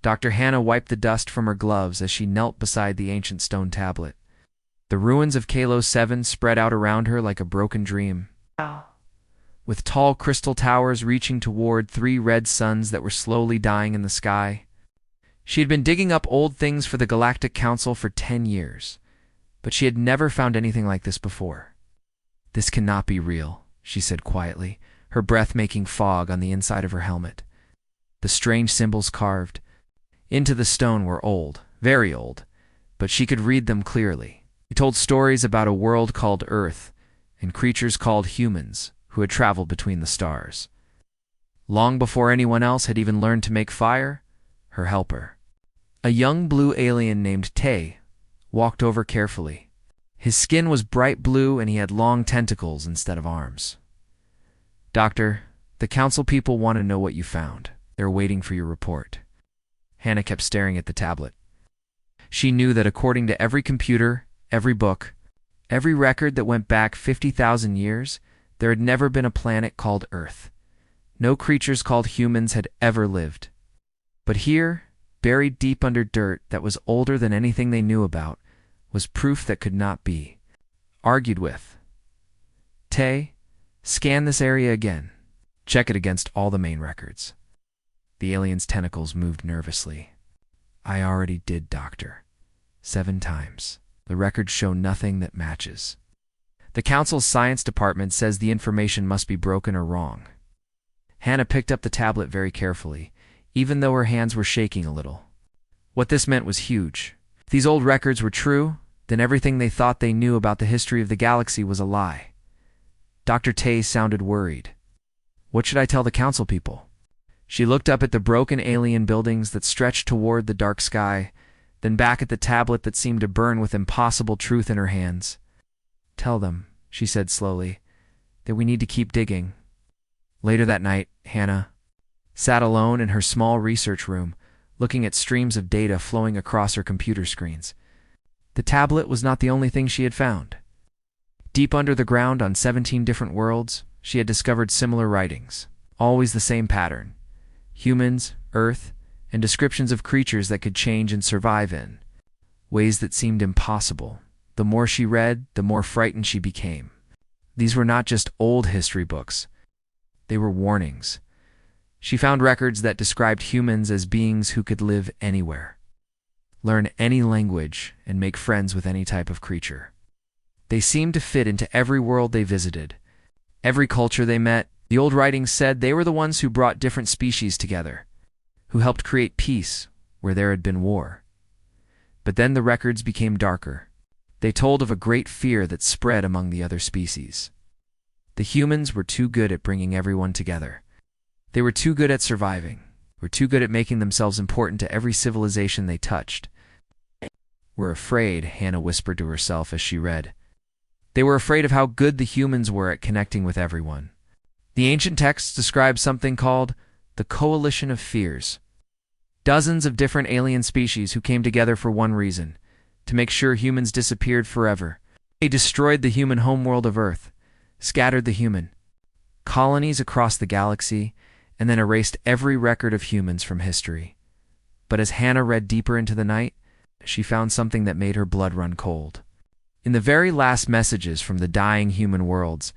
Dr. Hannah wiped the dust from her gloves as she knelt beside the ancient stone tablet. The ruins of Kalo 7 spread out around her like a broken dream, with tall crystal towers reaching toward 3 red suns that were slowly dying in the sky. She had been digging up old things for the Galactic Council for 10 years, but she had never found anything like this before. "This cannot be real," she said quietly, her breath making fog on the inside of her helmet. The strange symbols carved into the stone were old, very old, but she could read them clearly. They told stories about a world called Earth and creatures called humans who had traveled between the stars. Long before anyone else had even learned to make fire, her helper, a young blue alien named Tay, walked over carefully. His skin was bright blue and he had long tentacles instead of arms. "Doctor, the council people want to know what you found. They're waiting for your report." Hannah kept staring at the tablet. She knew that according to every computer, every book, every record that went back 50,000 years, there had never been a planet called Earth. No creatures called humans had ever lived. But here, buried deep under dirt that was older than anything they knew about, was proof that could not be argued with. "Tay, scan this area again. Check it against all the main records." The alien's tentacles moved nervously. "I already did, Doctor. 7 times. The records show nothing that matches. The Council's science department says the information must be broken or wrong." Hannah picked up the tablet very carefully, even though her hands were shaking a little. What this meant was huge. If these old records were true, then everything they thought they knew about the history of the galaxy was a lie. Dr. Tay sounded worried. "What should I tell the council people?" She looked up at the broken alien buildings that stretched toward the dark sky, then back at the tablet that seemed to burn with impossible truth in her hands. "Tell them," she said slowly, "that we need to keep digging." Later that night, Hannah sat alone in her small research room, looking at streams of data flowing across her computer screens. The tablet was not the only thing she had found. Deep under the ground on 17 different worlds, she had discovered similar writings, always the same pattern: humans, Earth, and descriptions of creatures that could change and survive in ways that seemed impossible. The more she read, the more frightened she became. These were not just old history books. They were warnings. She found records that described humans as beings who could live anywhere, learn any language, and make friends with any type of creature. They seemed to fit into every world they visited, every culture they met. The old writings said they were the ones who brought different species together, who helped create peace where there had been war. But then the records became darker. They told of a great fear that spread among the other species. The humans were too good at bringing everyone together. They were too good at surviving, were too good at making themselves important to every civilization they touched. "We're afraid," Hannah whispered to herself as she read. They were afraid of how good the humans were at connecting with everyone. The ancient texts described something called the Coalition of Fears. Dozens of different alien species who came together for one reason: to make sure humans disappeared forever. They destroyed the human homeworld of Earth, scattered the human colonies across the galaxy, and then erased every record of humans from history. But as Hannah read deeper into the night, she found something that made her blood run cold. In the very last messages from the dying human worlds,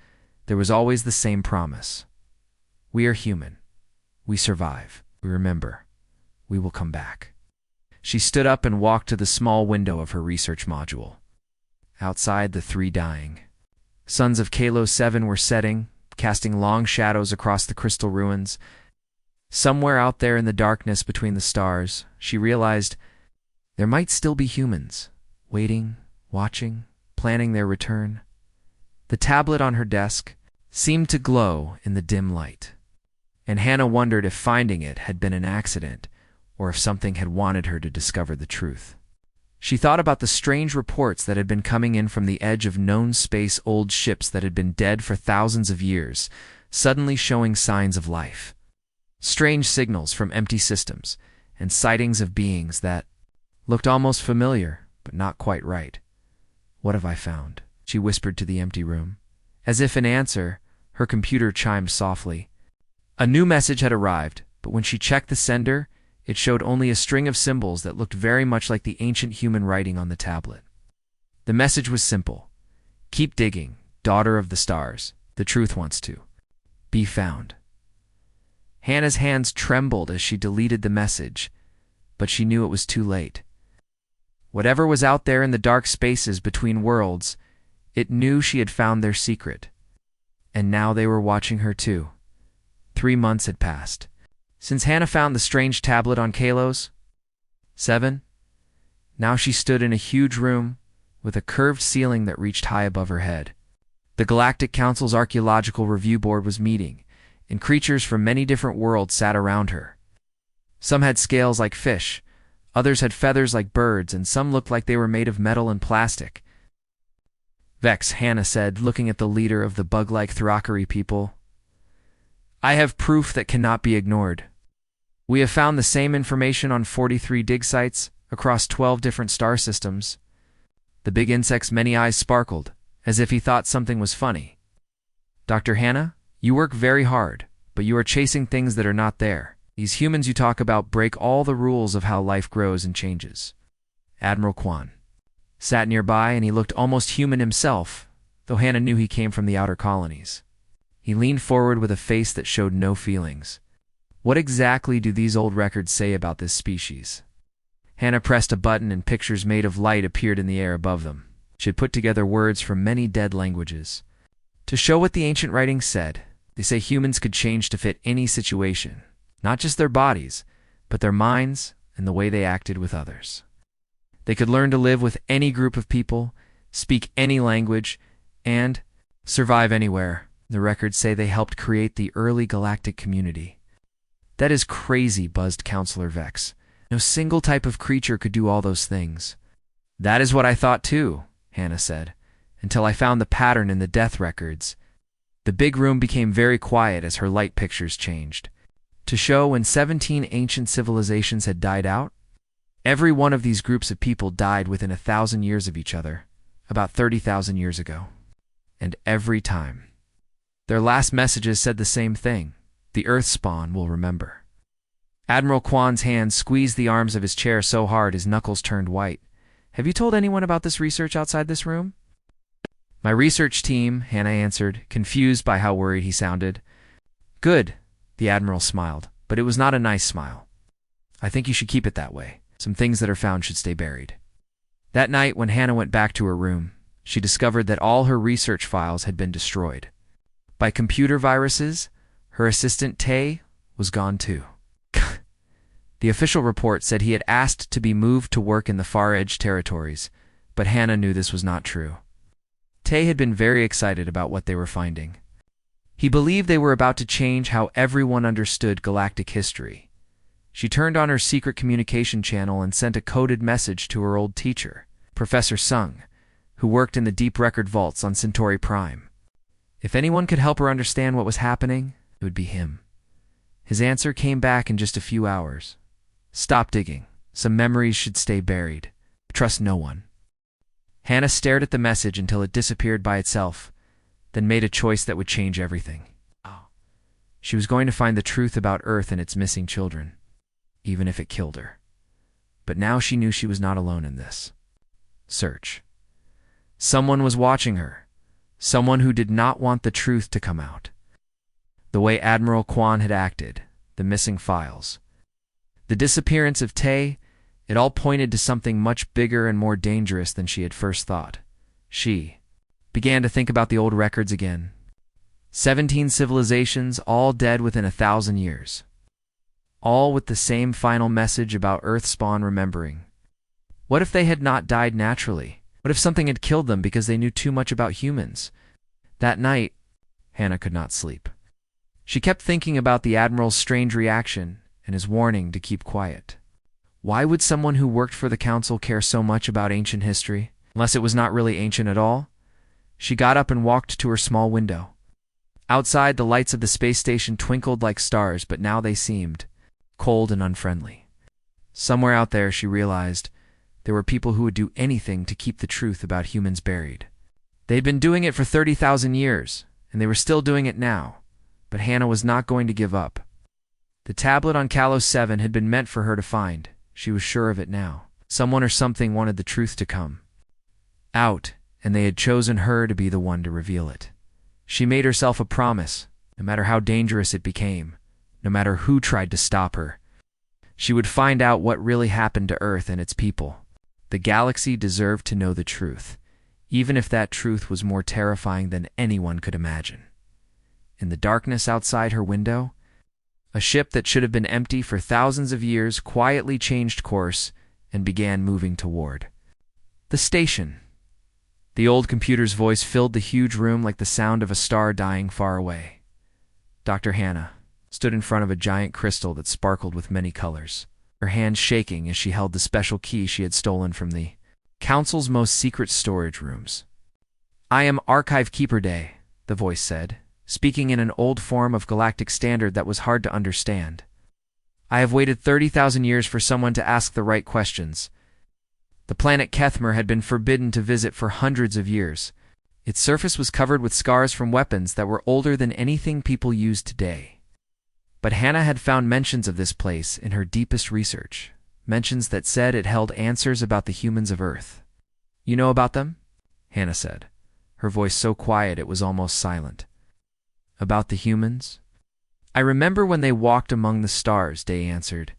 there was always the same promise: "We are human. We survive. We remember. We will come back." She stood up and walked to the small window of her research module. Outside, the 3 dying suns of Kalo 7 were setting, casting long shadows across the crystal ruins. Somewhere out there in the darkness between the stars, she realized there might still be humans, waiting, watching, planning their return. The tablet on her desk seemed to glow in the dim light, and Hannah wondered if finding it had been an accident or if something had wanted her to discover the truth. She thought about the strange reports that had been coming in from the edge of known space, old ships that had been dead for thousands of years, suddenly showing signs of life. Strange signals from empty systems, and sightings of beings that looked almost familiar, but not quite right. "What have I found?" she whispered to the empty room. As if in answer, her computer chimed softly. A new message had arrived, but when she checked the sender, It showed only a string of symbols that looked very much like the ancient human writing on the tablet. The message was simple. Keep digging, daughter of the stars. The truth wants to be found. Hannah's hands trembled as she deleted the message, but she knew it was too late. Whatever was out there in the dark spaces between worlds, it knew she had found their secret. And now they were watching her too. 3 months had passed since Hannah found the strange tablet on Kalos. 7. Now she stood in a huge room with a curved ceiling that reached high above her head. The Galactic Council's Archaeological Review Board was meeting, and creatures from many different worlds sat around her. Some had scales like fish, others had feathers like birds, and some looked like they were made of metal and plastic. Vex, Hannah said, looking at the leader of the bug-like Thrakari people. I have proof that cannot be ignored. We have found the same information on 43 dig sites across 12 different star systems. The big insect's many eyes sparkled, as if he thought something was funny. Dr. Hannah, you work very hard, but you are chasing things that are not there. These humans you talk about break all the rules of how life grows and changes. Admiral Kwan sat nearby, and he looked almost human himself, though Hannah knew he came from the outer colonies. He leaned forward with a face that showed no feelings. What exactly do these old records say about this species? Hannah pressed a button, and pictures made of light appeared in the air above them. She had put together words from many dead languages to show what the ancient writings said. They say humans could change to fit any situation, not just their bodies, but their minds and the way they acted with others. They could learn to live with any group of people, speak any language, and survive anywhere. The records say they helped create the early galactic community. That is crazy, buzzed Counselor Vex. No single type of creature could do all those things. That is what I thought too, Hannah said, until I found the pattern in the death records. The big room became very quiet as her light pictures changed, to show when 17 ancient civilizations had died out. Every one of these groups of people died within 1,000 years of each other, about 30,000 years ago. And every time, their last messages said the same thing. The Earth spawn will remember. Admiral Kwan's hand squeezed the arms of his chair so hard his knuckles turned white. Have you told anyone about this research outside this room? My research team, Hannah answered, confused by how worried he sounded. Good, the Admiral smiled, but it was not a nice smile. I think you should keep it that way. Some things that are found should stay buried. That night, when Hannah went back to her room, she discovered that all her research files had been destroyed. By computer viruses, her assistant Tay was gone too. The official report said he had asked to be moved to work in the Far Edge territories, but Hannah knew this was not true. Tay had been very excited about what they were finding. He believed they were about to change how everyone understood galactic history. She turned on her secret communication channel and sent a coded message to her old teacher, Professor Sung, who worked in the deep record vaults on Centauri Prime. If anyone could help her understand what was happening, it would be him. His answer came back in just a few hours. Stop digging. Some memories should stay buried. Trust no one. Hannah stared at the message until it disappeared by itself, then made a choice that would change everything. She was going to find the truth about Earth and its missing children, even if it killed her. But now she knew she was not alone in this search. Someone was watching her, someone who did not want the truth to come out. The way Admiral Kwan had acted, the missing files, the disappearance of Tay, it all pointed to something much bigger and more dangerous than she had first thought. She began to think about the old records again. 17 civilizations, all dead within 1,000 years. All with the same final message about Earth spawn remembering. What if they had not died naturally? What if something had killed them because they knew too much about humans? That night, Hannah could not sleep. She kept thinking about the Admiral's strange reaction and his warning to keep quiet. Why would someone who worked for the Council care so much about ancient history, unless it was not really ancient at all? She got up and walked to her small window. Outside, the lights of the space station twinkled like stars, but now they seemed cold and unfriendly. Somewhere out there, she realized, there were people who would do anything to keep the truth about humans buried. They'd been doing it for 30,000 years, and they were still doing it now, but Hannah was not going to give up. The tablet on Kalos 7 had been meant for her to find. She was sure of it now. Someone or something wanted the truth to come out, and they had chosen her to be the one to reveal it. She made herself a promise, no matter how dangerous it became, no matter who tried to stop her. She would find out what really happened to Earth and its people. The galaxy deserved to know the truth, even if that truth was more terrifying than anyone could imagine. In the darkness outside her window, a ship that should have been empty for thousands of years quietly changed course and began moving toward the station. The old computer's voice filled the huge room like the sound of a star dying far away. Dr. Hannah stood in front of a giant crystal that sparkled with many colors, her hands shaking as she held the special key she had stolen from the Council's most secret storage rooms. "I am Archive Keeper Day," the voice said, speaking in an old form of galactic standard that was hard to understand. "I have waited 30,000 years for someone to ask the right questions. The planet Kethmer had been forbidden to visit for hundreds of years. Its surface was covered with scars from weapons that were older than anything people use today. But Hannah had found mentions of this place in her deepest research, mentions that said it held answers about the humans of Earth. "You know about them?" Hannah said, her voice so quiet it was almost silent. "About the humans? I remember when they walked among the stars," Day answered,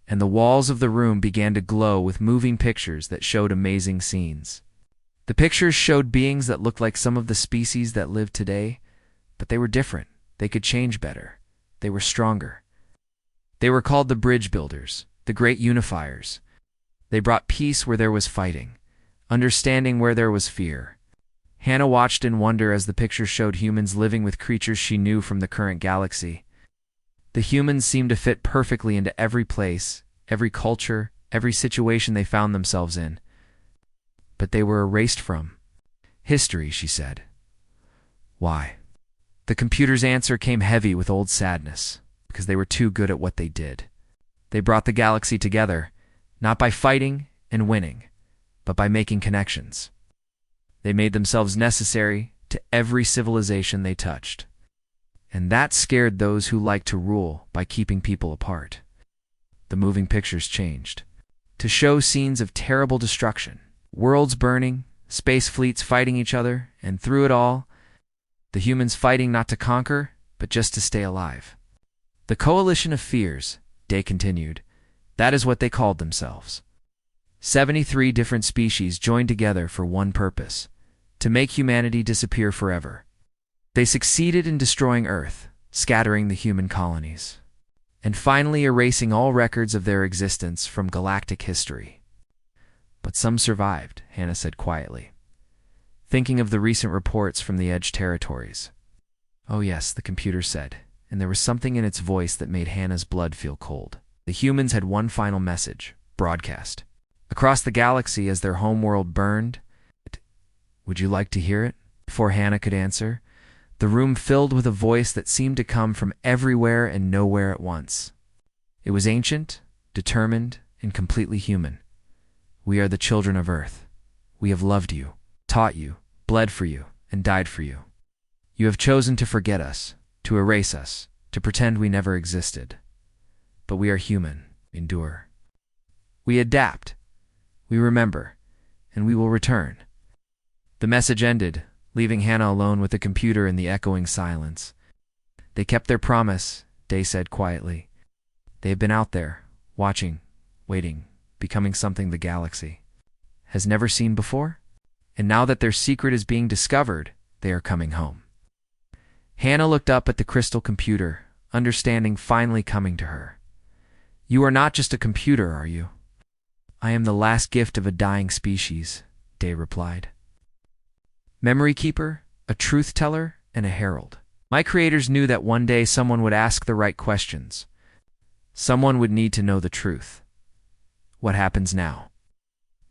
and the walls of the room began to glow with moving pictures that showed amazing scenes. The pictures showed beings that looked like some of the species that live today, but they were different. They could change better. They were stronger. They were called the Bridge Builders, the Great Unifiers. They brought peace where there was fighting, understanding where there was fear. Hannah watched in wonder as the pictures showed humans living with creatures she knew from the current galaxy. The humans seemed to fit perfectly into every place, every culture, every situation they found themselves in. But they were erased from history, she said. Why? The computer's answer came heavy with old sadness, because they were too good at what they did. They brought the galaxy together, not by fighting and winning, but by making connections. They made themselves necessary to every civilization they touched. And that scared those who liked to rule by keeping people apart. The moving pictures changed to show scenes of terrible destruction, worlds burning, space fleets fighting each other, and through it all, the humans fighting not to conquer, but just to stay alive. The Coalition of Fears, Day continued, that is what they called themselves. 73 different species joined together for one purpose: to make humanity disappear forever. They succeeded in destroying Earth, scattering the human colonies, and finally erasing all records of their existence from galactic history. But some survived, Hannah said quietly, thinking of the recent reports from the Edge territories. "Oh yes," the computer said, and there was something in its voice that made Hannah's blood feel cold. The humans had one final message, broadcast across the galaxy as their homeworld burned. "Would you like to hear it?" Before Hannah could answer, the room filled with a voice that seemed to come from everywhere and nowhere at once. It was ancient, determined, and completely human. "We are the children of Earth. We have loved you, taught you, bled for you, and died for you. You have chosen to forget us, to erase us, to pretend we never existed. But we are human, endure. We adapt, we remember, and we will return." The message ended, leaving Hannah alone with the computer in the echoing silence. "They kept their promise," Day said quietly. "They have been out there, watching, waiting, becoming something the galaxy has never seen before. And now that their secret is being discovered, they are coming home." Hannah looked up at the crystal computer, understanding finally coming to her. "You are not just a computer, are you?" "I am the last gift of a dying species," Day replied. "Memory keeper, a truth teller, and a herald. My creators knew that one day someone would ask the right questions. Someone would need to know the truth. What happens now?"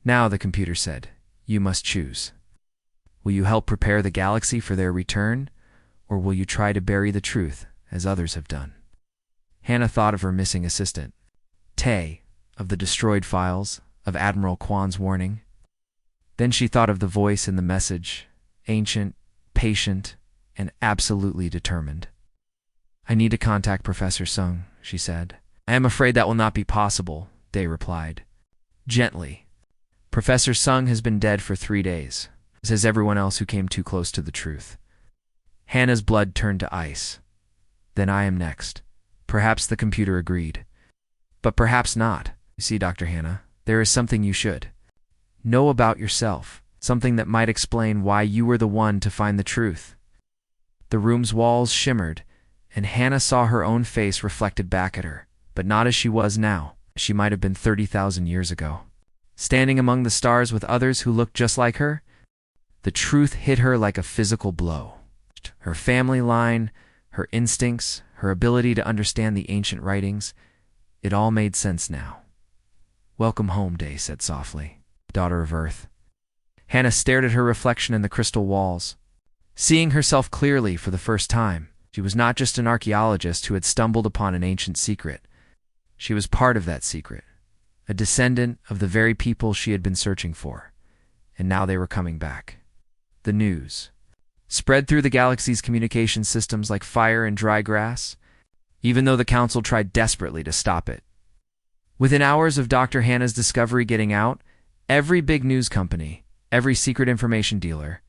"Now," the computer said, "you must choose. Will you help prepare the galaxy for their return, or will you try to bury the truth, as others have done?" Hannah thought of her missing assistant, Tay, of the destroyed files, of Admiral Kwan's warning. Then she thought of the voice in the message, ancient, patient, and absolutely determined. "I need to contact Professor Sung," she said. I am afraid that will not be possible, Day replied. Gently. Professor Sung has been dead for 3 days, as has everyone else who came too close to the truth. Hannah's blood turned to ice. Then I am next. Perhaps the computer agreed. But perhaps not. You see, Dr. Hannah, there is something you should know about yourself, something that might explain why you were the one to find the truth. The room's walls shimmered, and Hannah saw her own face reflected back at her, but not as she was now. She might have been 30,000 years ago. Standing among the stars with others who looked just like her, the truth hit her like a physical blow. Her family line, her instincts, her ability to understand the ancient writings, it all made sense now. Welcome home, Day said softly, daughter of Earth. Hannah stared at her reflection in the crystal walls. Seeing herself clearly for the first time, she was not just an archaeologist who had stumbled upon an ancient secret. She was part of that secret, a descendant of the very people she had been searching for, and now they were coming back. The news spread through the galaxy's communication systems like fire and dry grass, even though the Council tried desperately to stop it. Within hours of Dr. Hannah's discovery getting out, every big news company, every secret information dealer,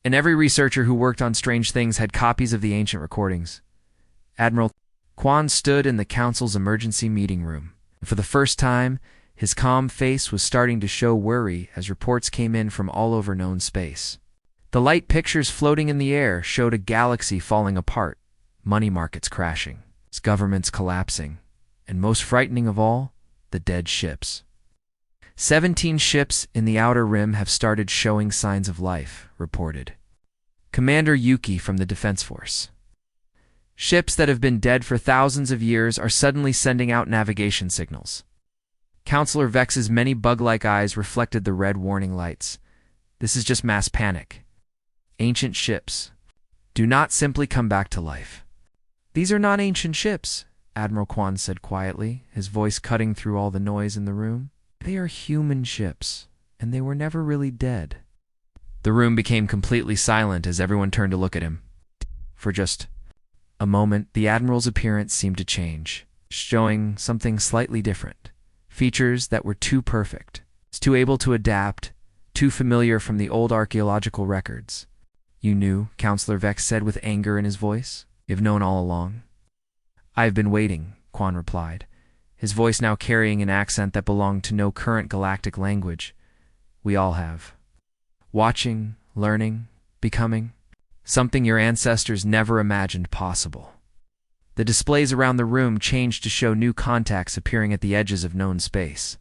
and every researcher who worked on strange things had copies of the ancient recordings. Admiral Quan stood in the Council's emergency meeting room. For the first time, his calm face was starting to show worry as reports came in from all over known space. The light pictures floating in the air showed a galaxy falling apart, money markets crashing, governments collapsing, and most frightening of all, the dead ships. 17 ships in the Outer Rim have started showing signs of life, reported Commander Yuki from the Defense Force. Ships that have been dead for thousands of years are suddenly sending out navigation signals. Counselor Vex's many bug-like eyes reflected the red warning lights. This is just mass panic. Ancient ships do not simply come back to life. These are not ancient ships, Admiral Quan said quietly, his voice cutting through all the noise in the room. They are human ships, and they were never really dead. The room became completely silent as everyone turned to look at him. For just a moment, the Admiral's appearance seemed to change, showing something slightly different. Features that were too perfect, too able to adapt, too familiar from the old archaeological records. You knew, Counselor Vex said with anger in his voice. You've known all along. I've been waiting, Quan replied, his voice now carrying an accent that belonged to no current galactic language. We all have. Watching, learning, becoming. Something your ancestors never imagined possible. The displays around the room changed to show new contacts appearing at the edges of known space.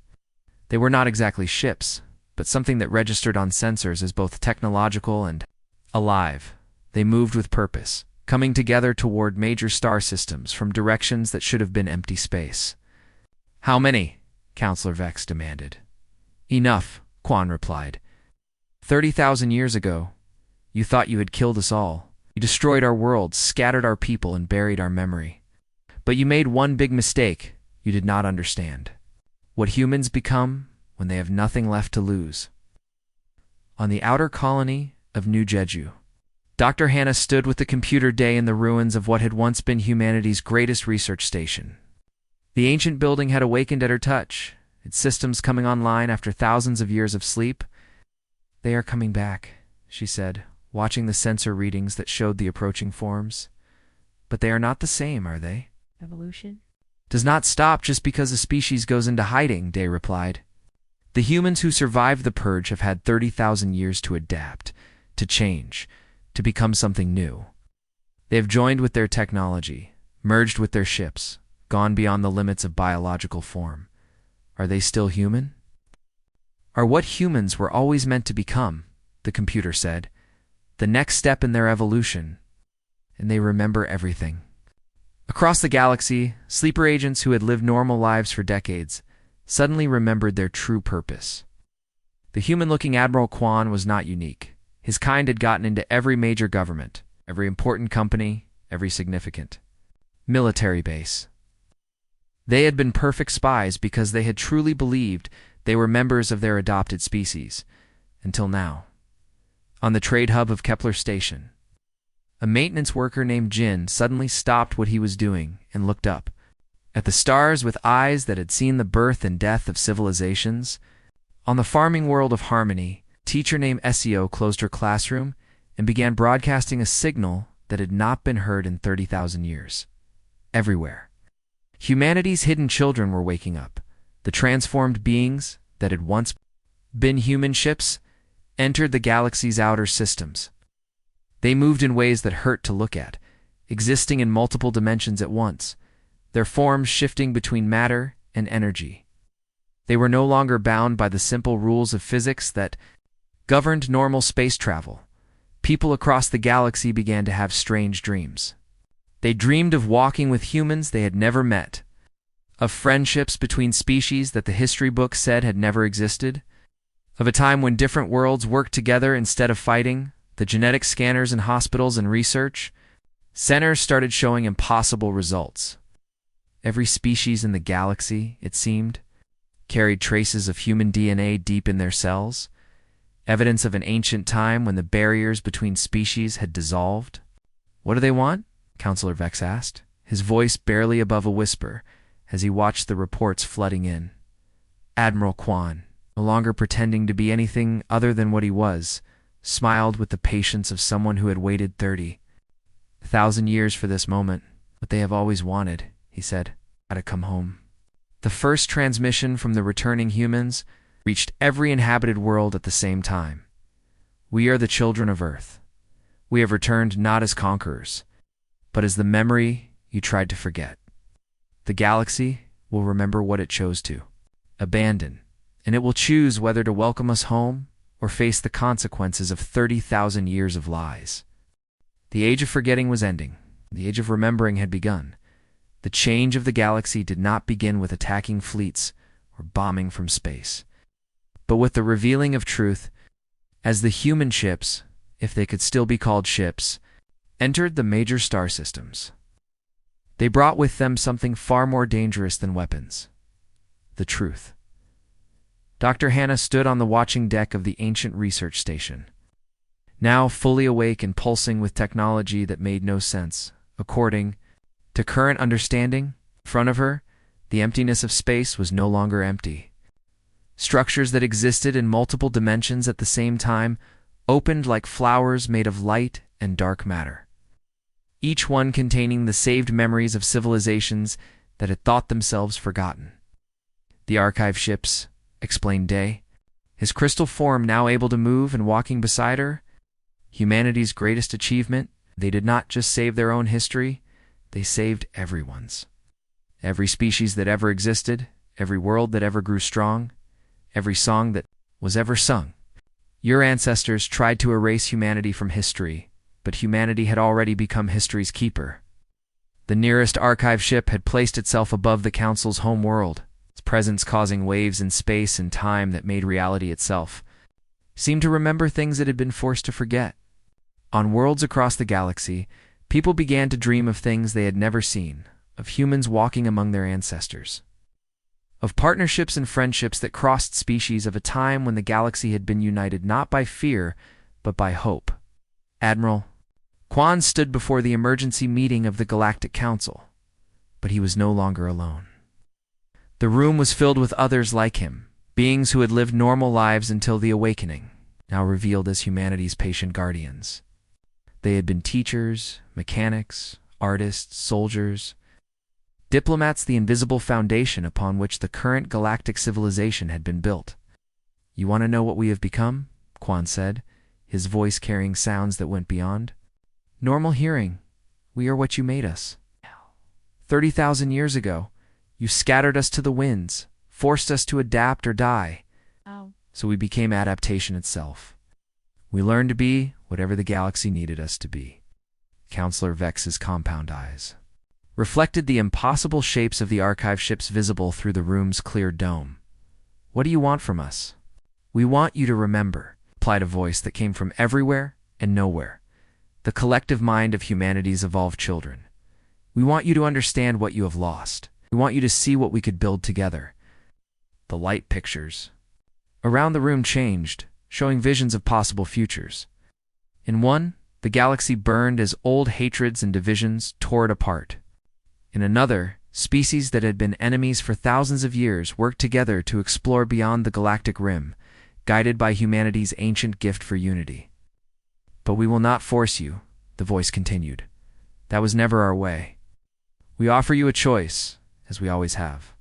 They were not exactly ships, but something that registered on sensors as both technological and alive. They moved with purpose, coming together toward major star systems from directions that should have been empty space. How many? Counselor Vex demanded. Enough, Quan replied. 30,000 years ago, you thought you had killed us all. You destroyed our world, scattered our people, and buried our memory. But you made one big mistake you did not understand. What humans become when they have nothing left to lose. On the outer colony of New Jeju, Dr. Hannah stood with the computer Day in the ruins of what had once been humanity's greatest research station. The ancient building had awakened at her touch, its systems coming online after thousands of years of sleep. They are coming back, she said, watching the sensor readings that showed the approaching forms. But they are not the same, are they? Evolution does not stop just because a species goes into hiding, Day replied. The humans who survived the purge have had 30,000 years to adapt, to change, to become something new. They have joined with their technology, merged with their ships, gone beyond the limits of biological form. Are they still human? Are what humans were always meant to become, the computer said, the next step in their evolution, and they remember everything. Across the galaxy, sleeper agents who had lived normal lives for decades suddenly remembered their true purpose. The human-looking Admiral Quan was not unique. His kind had gotten into every major government, every important company, every significant military base. They had been perfect spies because they had truly believed they were members of their adopted species, until now. On the trade hub of Kepler Station, a maintenance worker named Jin suddenly stopped what he was doing and looked up. At the stars with eyes that had seen the birth and death of civilizations. On the farming world of Harmony, a teacher named SEO closed her classroom and began broadcasting a signal that had not been heard in 30,000 years. Everywhere, humanity's hidden children were waking up. The transformed beings that had once been human ships entered the galaxy's outer systems. They moved in ways that hurt to look at, existing in multiple dimensions at once, their forms shifting between matter and energy. They were no longer bound by the simple rules of physics that governed normal space travel. People across the galaxy began to have strange dreams. They dreamed of walking with humans they had never met, of friendships between species that the history books said had never existed, of a time when different worlds worked together instead of fighting. The genetic scanners in hospitals and research centers started showing impossible results. Every species in the galaxy, it seemed, carried traces of human DNA deep in their cells, evidence of an ancient time when the barriers between species had dissolved. "What do they want?" Counselor Vex asked, his voice barely above a whisper, as he watched the reports flooding in. Admiral Quan, no longer pretending to be anything other than what he was, smiled with the patience of someone who had waited 30,000 years for this moment. "What they have always wanted," he said. "Gotta come home." The first transmission from the returning humans reached every inhabited world at the same time. "We are the children of Earth. We have returned not as conquerors, but as the memory you tried to forget. The galaxy will remember what it chose to abandon, and it will choose whether to welcome us home or face the consequences of 30,000 years of lies." The age of forgetting was ending. The age of remembering had begun. The change of the galaxy did not begin with attacking fleets or bombing from space, but with the revealing of truth as the human ships, if they could still be called ships, entered the major star systems. They brought with them something far more dangerous than weapons: the truth. Dr. Hannah stood on the watching deck of the ancient research station, now fully awake and pulsing with technology that made no sense. According to current understanding, in front of her, the emptiness of space was no longer empty. Structures that existed in multiple dimensions at the same time opened like flowers made of light and dark matter, each one containing the saved memories of civilizations that had thought themselves forgotten. "The archive ships," explained Day, his crystal form now able to move and walking beside her. "Humanity's greatest achievement. They did not just save their own history, they saved everyone's. Every species that ever existed, every world that ever grew strong, every song that was ever sung. Your ancestors tried to erase humanity from history, but humanity had already become history's keeper." The nearest archive ship had placed itself above the Council's home world, its presence causing waves in space and time that made reality itself seem to remember things it had been forced to forget. On worlds across the galaxy, people began to dream of things they had never seen, of humans walking among their ancestors, of partnerships and friendships that crossed species, of a time when the galaxy had been united not by fear, but by hope. Admiral Quan stood before the emergency meeting of the Galactic Council, but he was no longer alone. The room was filled with others like him, beings who had lived normal lives until the awakening, now revealed as humanity's patient guardians. They had been teachers, mechanics, artists, soldiers, diplomats, the invisible foundation upon which the current galactic civilization had been built. "You want to know what we have become?" Quan said, his voice carrying sounds that went beyond normal hearing. "We are what you made us. 30,000 years ago, you scattered us to the winds, forced us to adapt or die. So we became adaptation itself. We learned to be whatever the galaxy needed us to be." Counselor Vex's compound eyes reflected the impossible shapes of the archive ships visible through the room's clear dome. "What do you want from us?" "We want you to remember," replied a voice that came from everywhere and nowhere, the collective mind of humanity's evolved children. "We want you to understand what you have lost. We want you to see what we could build together." The light pictures around the room changed, showing visions of possible futures. In one, the galaxy burned as old hatreds and divisions tore it apart. In another, Species that had been enemies for thousands of years worked together to explore beyond the galactic rim, guided by humanity's ancient gift for unity. "But we will not force you," the voice continued. "That was never our way. We offer you a choice, as we always have.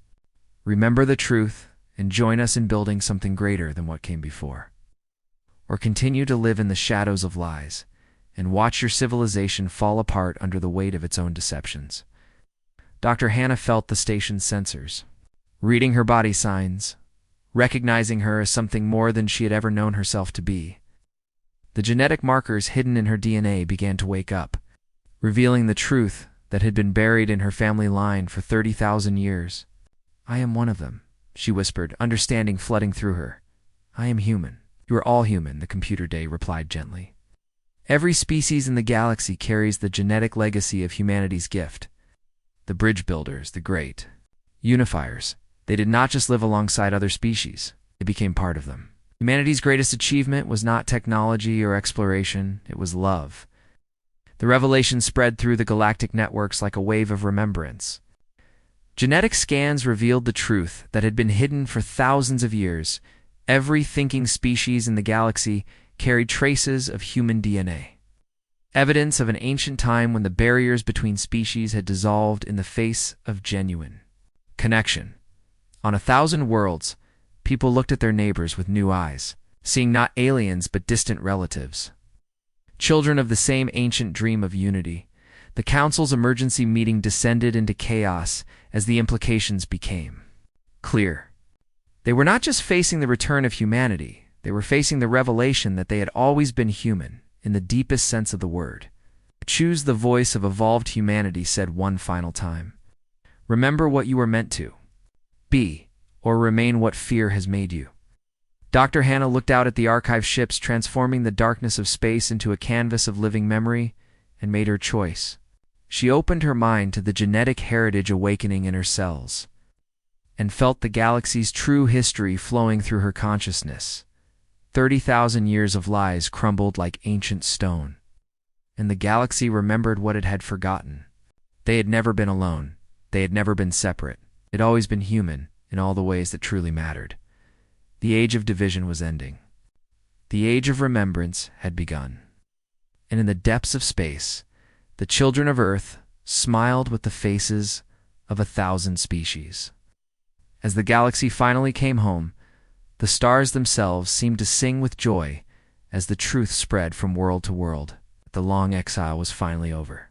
Remember the truth and join us in building something greater than what came before. Or continue to live in the shadows of lies and watch your civilization fall apart under the weight of its own deceptions." Dr. Hannah felt the station's sensors, reading her body signs, recognizing her as something more than she had ever known herself to be. The genetic markers hidden in her DNA began to wake up, revealing the truth that had been buried in her family line for 30,000 years. "I am one of them," she whispered, understanding flooding through her. "I am human." "You are all human," the computer day replied gently. "Every species in the galaxy carries the genetic legacy of humanity's gift. The bridge builders, the great unifiers, they did not just live alongside other species, they became part of them. Humanity's greatest achievement was not technology or exploration, it was love. The revelation spread through the galactic networks like a wave of remembrance. Genetic scans revealed the truth that had been hidden for thousands of years. Every thinking species in the galaxy carried traces of human DNA. Evidence of an ancient time when the barriers between species had dissolved in the face of genuine connection. On 1,000 worlds, people looked at their neighbors with new eyes, seeing not aliens but distant relatives. Children of the same ancient dream of unity. The Council's emergency meeting descended into chaos as the implications became clear. They were not just facing the return of humanity, they were facing the revelation that they had always been human, in the deepest sense of the word. "Choose the voice of evolved humanity," said one final time. "Remember what you were meant to be, or remain what fear has made you." Dr. Hannah looked out at the archive ships transforming the darkness of space into a canvas of living memory, and made her choice. She opened her mind to the genetic heritage awakening in her cells, and felt the galaxy's true history flowing through her consciousness. 30,000 years of lies crumbled like ancient stone, and the galaxy remembered what it had forgotten. They had never been alone. They had never been separate. It had always been human in all the ways that truly mattered. The age of division was ending. The age of remembrance had begun. And in the depths of space, the children of Earth smiled with the faces of 1,000 species. As the galaxy finally came home, the stars themselves seemed to sing with joy as the truth spread from world to world. The long exile was finally over.